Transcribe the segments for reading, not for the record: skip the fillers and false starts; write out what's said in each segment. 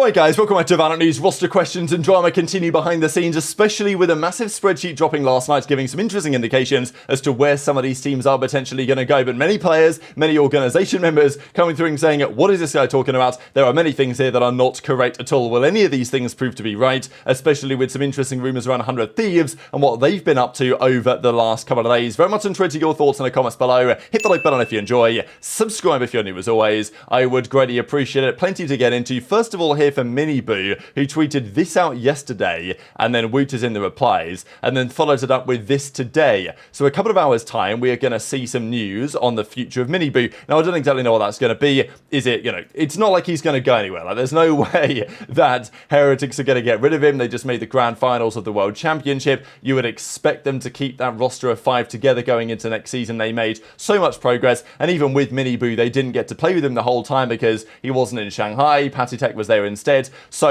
Alright guys, welcome back to VALORANT News. Roster questions and drama continue behind the scenes, especially with a massive spreadsheet dropping last night, giving some interesting indications as to where some of these teams are potentially going to go. But many players, many organisation members coming through and saying, what is this guy talking about? There are many things here that are not correct at all. Will any of these things prove to be right? Especially with some interesting rumours around 100 Thieves and what they've been up to over the last couple of days. Very much enjoyed your thoughts in the comments below. Hit the like button if you enjoy. Subscribe if you're new as always. I would greatly appreciate it. Plenty to get into. First of all, here for Miniboo, who tweeted this out yesterday, and then Wooters in the replies, and then followed it up with this today. So a couple of hours time, we are going to see some news on the future of Miniboo. Now, I don't exactly know what that's going to be. Is it, it's not like he's going to go anywhere. Like, there's no way that Heretics are going to get rid of him. They just made the grand finals of the World Championship. You would expect them to keep that roster of 5 together going into next season. They made so much progress, and even with Miniboo, they didn't get to play with him the whole time because he wasn't in Shanghai. Patty Tech was there instead. So,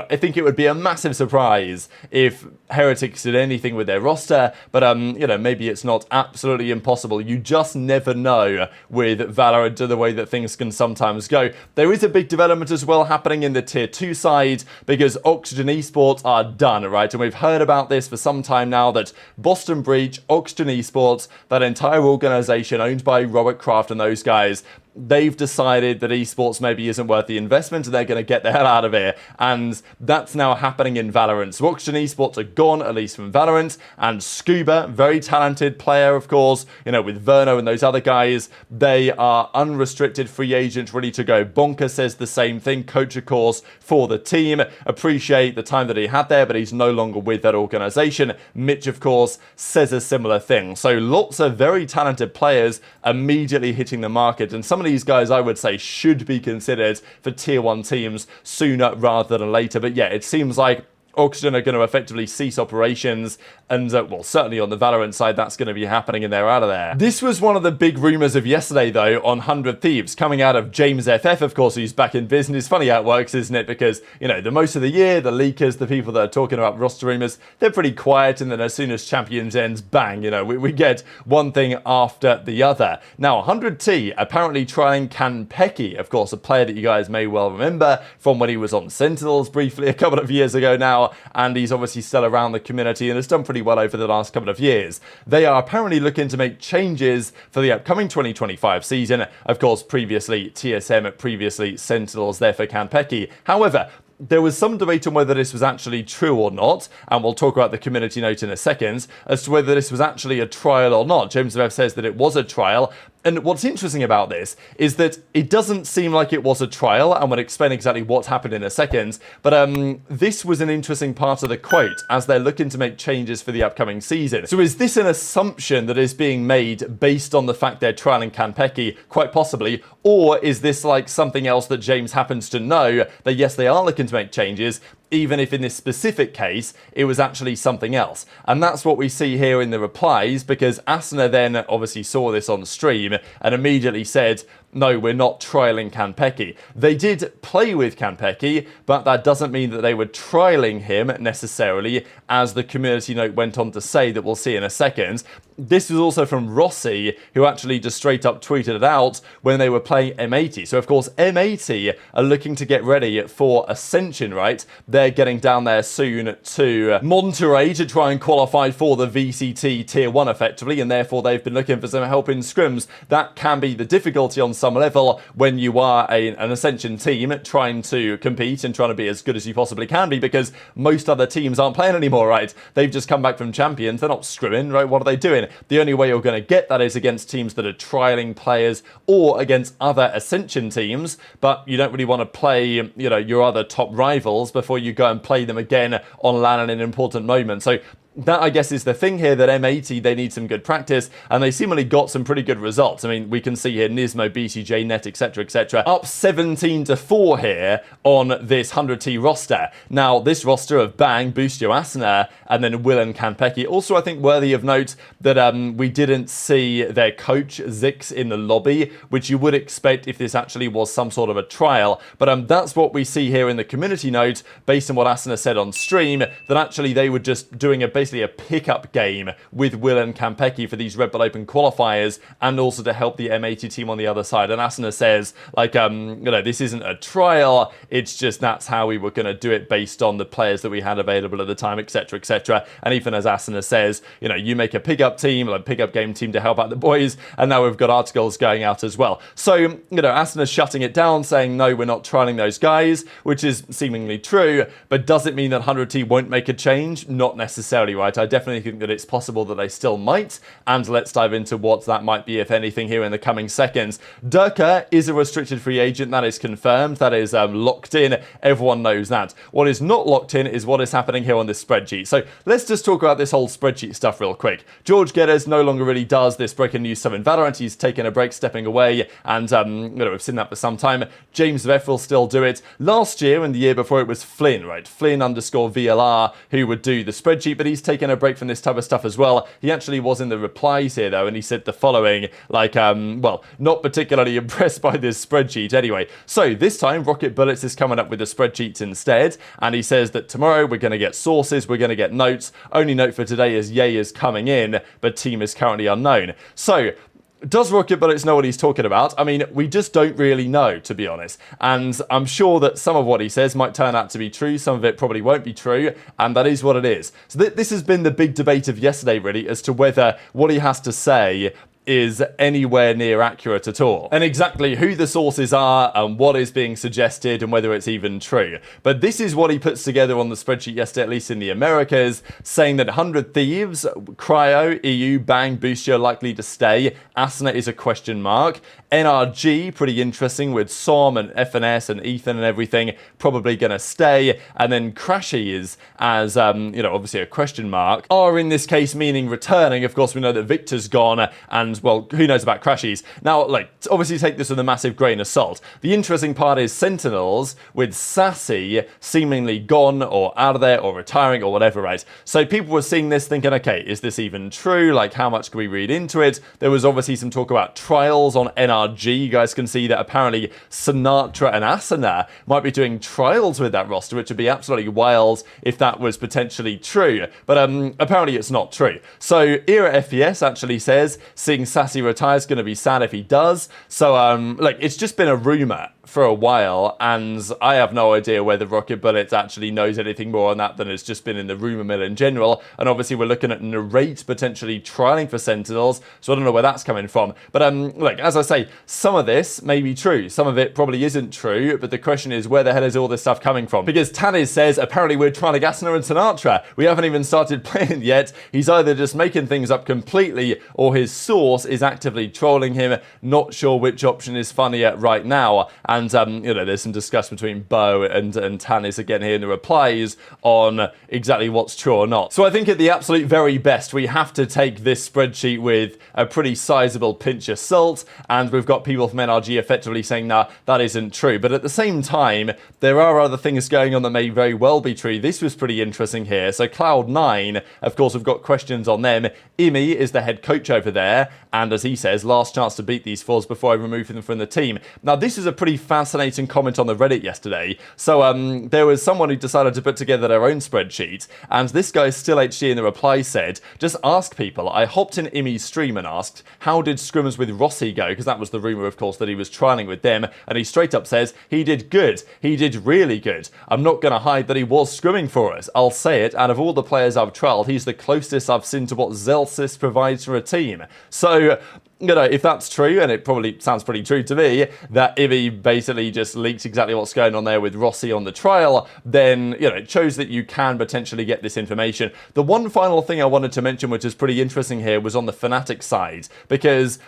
I think it would be a massive surprise if Heretics did anything with their roster, but, maybe it's not absolutely impossible. You just never know with Valorant the way that things can sometimes go. There is a big development as well happening in the Tier 2 side because Oxygen Esports are done, right? And we've heard about this for some time now that Boston Breach, Oxygen Esports, that entire organisation owned by Robert Kraft and those guys, they've decided that esports maybe isn't worth the investment and they're going to get the hell out of here. And that's now happening in Valorant. So Oxygen Esports are gone, at least from Valorant. And Scuba, very talented player, of course, with Verno and those other guys, they are unrestricted free agents ready to go. Bonker says the same thing, coach, of course, for the team. Appreciate the time that he had there, but he's no longer with that organisation. Mitch, of course, says a similar thing. So lots of very talented players immediately hitting the market. And some of these guys, I would say, should be considered for Tier 1 teams sooner rather than later. But yeah, it seems like Oxygen are going to effectively cease operations, and well, certainly on the Valorant side, that's going to be happening and they're out of there. This was one of the big rumours of yesterday, though, on 100 Thieves, coming out of James FF, of course, who's back in business. Funny how it works, isn't it? Because, the most of the year, the leakers, the people that are talking about roster rumours, they're pretty quiet, and then as soon as Champions ends, bang, we get one thing after the other. Now, 100T apparently trying Kanpeki, of course, a player that you guys may well remember from when he was on Sentinels briefly a couple of years ago now, and he's obviously still around the community and has done pretty well over the last couple of years. They are apparently looking to make changes for the upcoming 2025 season. Of course, previously TSM, previously Sentinels there for Kanpeki. However, there was some debate on whether this was actually true or not, and we'll talk about the community note in a second, as to whether this was actually a trial or not. James Webb says that it was a trial, and what's interesting about this is that it doesn't seem like it was a trial, and we'll explain exactly what happened in a second, but this was an interesting part of the quote, as they're looking to make changes for the upcoming season. So is this an assumption that is being made based on the fact they're trialing Kanpeki? Quite possibly. Or is this like something else that James happens to know, that yes, they are looking to make changes, even if in this specific case, it was actually something else. And that's what we see here in the replies, because Asuna then obviously saw this on stream and immediately said, no, we're not trialing Kanpeki. They did play with Kanpeki, but that doesn't mean that they were trialing him necessarily, as the community note went on to say, that we'll see in a second. This was also from Rossi, who actually just straight up tweeted it out when they were playing M80. So, of course, M80 are looking to get ready for Ascension, right? They're getting down there soon to Monterey to try and qualify for the VCT Tier 1 effectively, and therefore they've been looking for some help in scrims. That can be the difficulty on some level when you are an Ascension team trying to compete and trying to be as good as you possibly can be, because most other teams aren't playing anymore, right? They've just come back from Champions. They're not scrimming, right? What are they doing? The only way you're going to get that is against teams that are trialing players or against other Ascension teams, but you don't really want to play, your other top rivals before you go and play them again on LAN in an important moment. So that, I guess, is the thing here, that M80, they need some good practice, and they seemingly got some pretty good results. I mean, we can see here Nismo, BCJ, Net, etc., etc. Up 17-4 here on this 100T roster. Now, this roster of Bang, Boostio, Asuna, and then Will and Kanpeki. Also, I think worthy of note that we didn't see their coach, Zix, in the lobby, which you would expect if this actually was some sort of a trial. But that's what we see here in the community note, based on what Asuna said on stream, that actually they were just doing a basically a pickup game with Will and Kampeki for these Red Bull Open qualifiers, and also to help the M80 team on the other side. And Asuna says, like, this isn't a trial, it's just that's how we were going to do it based on the players that we had available at the time, etc, etc. And even as Asuna says, you make a pickup team, like pickup game team to help out the boys, and now we've got articles going out as well. So, Asuna's shutting it down, saying, no, we're not trialing those guys, which is seemingly true, but does it mean that 100T won't make a change? Not necessarily, right? I definitely think that it's possible that they still might, and let's dive into what that might be, if anything, here in the coming seconds. Durka is a restricted free agent, that is confirmed, that is locked in, everyone knows that. What is not locked in is what is happening here on this spreadsheet. So let's just talk about this whole spreadsheet stuff real quick. George Geddes no longer really does this breaking news stuff in Valorant. He's taken a break, stepping away, and we've seen that for some time. James Veff will still do it. Last year and the year before it was Flynn, right? Flynn_VLR, who would do the spreadsheet, but he's taken a break from this type of stuff as well. He actually was in the replies here though, and he said the following, like, not particularly impressed by this spreadsheet anyway. So this time, Rocket Bullets is coming up with the spreadsheets instead, and he says that tomorrow we're going to get sources, we're going to get notes. Only note for today is Ye is coming in, but team is currently unknown. So, does Rocket Bullets know what he's talking about? I mean, we just don't really know, to be honest. And I'm sure that some of what he says might turn out to be true, some of it probably won't be true, and that is what it is. So this has been the big debate of yesterday, really, as to whether what he has to say is anywhere near accurate at all, and exactly who the sources are and what is being suggested and whether it's even true. But this is what he puts together on the spreadsheet yesterday, at least in the Americas, saying that 100 Thieves, Cryo, EU, Bang, Boostio likely to stay. Asuna is a question mark. NRG, pretty interesting, with Som and FNS and Ethan and everything, probably going to stay. And then Crashy is, as, obviously a question mark. Are in this case meaning returning. Of course, we know that Victor's gone, and, well, who knows about Crashies. Now, like, obviously take this with a massive grain of salt. The interesting part is Sentinels, with Sassy seemingly gone or out of there or retiring or whatever, right? So people were seeing this thinking, okay, is this even true? Like, how much can we read into it? There was obviously some talk about trials on NRG. You guys can see that apparently Sinatra and Asuna might be doing trials with that roster, which would be absolutely wild if that was potentially true. But apparently it's not true. So Era FPS actually says seeing Sassy retire is going to be sad if he does. So it's just been a rumor for a while, and I have no idea whether Rocket Bullets actually knows anything more on that than has just been in the rumor mill in general. And obviously we're looking at Narrate potentially trialing for Sentinels, so I don't know where that's coming from. But as I say, some of this may be true, some of it probably isn't true, but the question is, where the hell is all this stuff coming from? Because Taniz says apparently we're trialing Asuna and Sinatra. We haven't even started playing yet. He's either just making things up completely, or his source is actively trolling him. Not sure which option is funnier right now. And, there's some discussion between Bo and Tanis again here in the replies on exactly what's true or not. So I think at the absolute very best, we have to take this spreadsheet with a pretty sizable pinch of salt, and we've got people from NRG effectively saying, nah, that isn't true. But at the same time, there are other things going on that may very well be true. This was pretty interesting here. So Cloud9, of course, we've got questions on them. Imi is the head coach over there, and as he says, last chance to beat these fours before I remove them from the team. Now, this is a pretty fascinating comment on the Reddit yesterday. So there was someone who decided to put together their own spreadsheet, and this guy Still HD in the reply said, just ask people. I hopped in Imi's stream and asked, how did scrimmers with Rossi go? Because that was the rumour, of course, that he was trialling with them, and he straight up says, he did good. He did really good. I'm not going to hide that he was scrimming for us. I'll say it, out of all the players I've trialled, he's the closest I've seen to what Zelsys provides for a team. So, if that's true, and it probably sounds pretty true to me, that Ivy basically just leaks exactly what's going on there with Rossi on the trial, then, it shows that you can potentially get this information. The one final thing I wanted to mention, which is pretty interesting here, was on the Fnatic side, because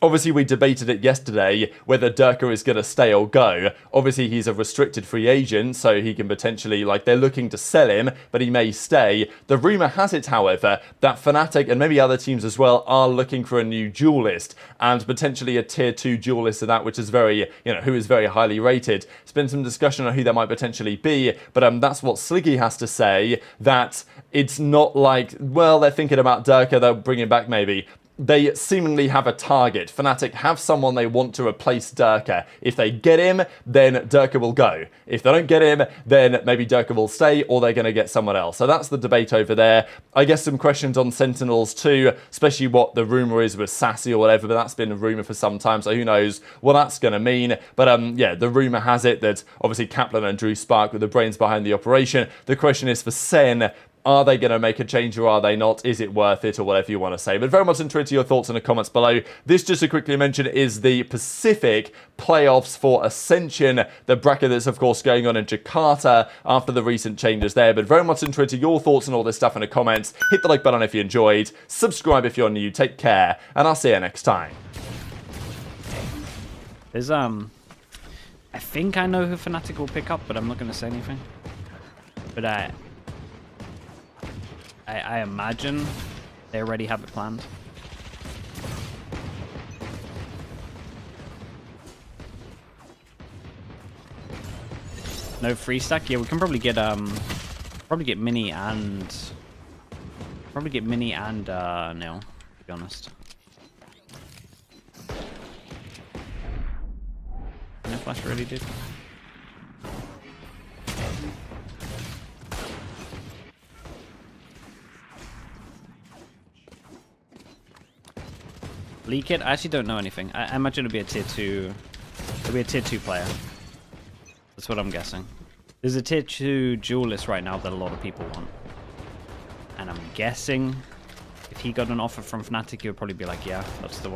obviously, we debated it yesterday, whether Durka is going to stay or go. Obviously, he's a restricted free agent, so he can potentially, they're looking to sell him, but he may stay. The rumour has it, however, that Fnatic and maybe other teams as well are looking for a new duelist, and potentially a tier 2 duelist of that, which is very, who is very highly rated. There's been some discussion on who that might potentially be, but that's what Sliggy has to say, that it's not like, well, they're thinking about Durka, they'll bring him back maybe. they seemingly have a target. Fnatic have someone they want to replace Durka. If they get him, then Durka will go. If they don't get him, then maybe Durka will stay, or they're going to get someone else. So that's the debate over there. I guess some questions on Sentinels too, especially what the rumor is with Sassy or whatever, but that's been a rumor for some time, so who knows what that's going to mean. But yeah, the rumor has it that obviously Kaplan and Drew Spark were the brains behind the operation. The question is for Sen, are they going to make a change or are they not? Is it worth it or whatever you want to say? But very much interested to your thoughts in the comments below. This, just to quickly mention, is the Pacific playoffs for Ascension, the bracket that's of course going on in Jakarta after the recent changes there. But very much interested your thoughts on all this stuff in the comments. Hit the like button if you enjoyed, subscribe if you're new, take care, and I'll see you next time. There's I think I know who Fnatic will pick up, but I'm not going to say anything. But I imagine they already have it planned. No free stack? Yeah, we can probably get Mini and Nil, to be honest. No flash already did. Leak it? I actually don't know anything. I imagine it'll be a tier 2. It'll be a tier 2 player. That's what I'm guessing. There's a tier 2 duelist right now that a lot of people want. And I'm guessing if he got an offer from Fnatic, he would probably be like, yeah, that's the one.